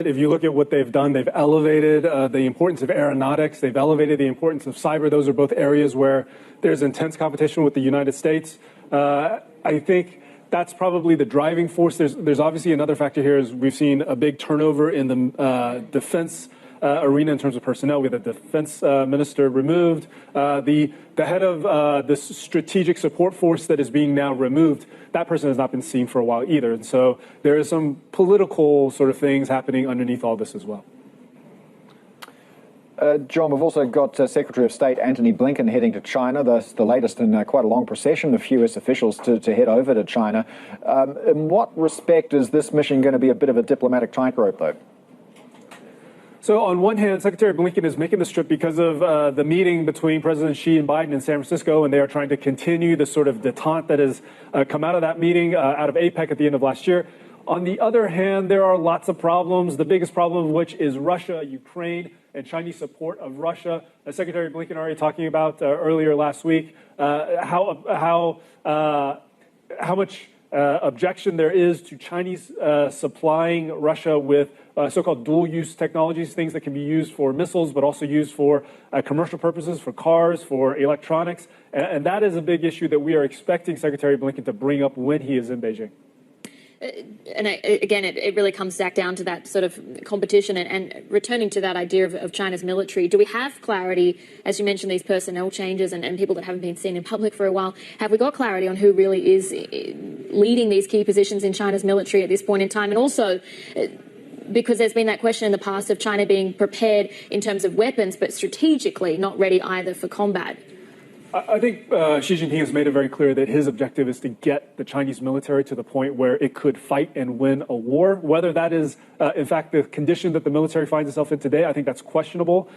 If you look at what they've done, they've elevated the importance of aeronautics. They've elevated the importance of cyber. Those are both areas where there's intense competition with the United States. I think that's probably the driving force. There's obviously another factor here is we've seen a big turnover in the defense arena in terms of personnel. We had the defense minister removed. The head of the strategic support force that is being now removed, that person has not been seen for a while either. And so there is some political sort of things happening underneath all this as well. John, we've also got Secretary of State Antony Blinken heading to China, the latest in quite a long procession of US officials to head over to China. In what respect is this mission going to be a bit of a diplomatic tightrope, though? So on one hand, Secretary Blinken is making this trip because of the meeting between President Xi and Biden in San Francisco, and they are trying to continue the sort of detente that has come out of that meeting, out of APEC at the end of last year. On the other hand, there are lots of problems, the biggest problem of which is Russia, Ukraine, and Chinese support of Russia. As Secretary Blinken already talking about earlier last week, how much objection there is to Chinese supplying Russia with so-called dual-use technologies, things that can be used for missiles, but also used for commercial purposes, for cars, for electronics. And that is a big issue that we are expecting Secretary Blinken to bring up when he is in Beijing. And again, it really comes back down to that sort of competition and returning to that idea of China's military. Do we have clarity, as you mentioned, these personnel changes and people that haven't been seen in public for a while? Have we got clarity on who really is leading these key positions in China's military at this point in time? And also, because there's been that question in the past of China being prepared in terms of weapons, but strategically not ready either for combat. I think Xi Jinping has made it very clear that his objective is to get the Chinese military to the point where it could fight and win a war. Whether that is, in fact, the condition that the military finds itself in today, I think that's questionable.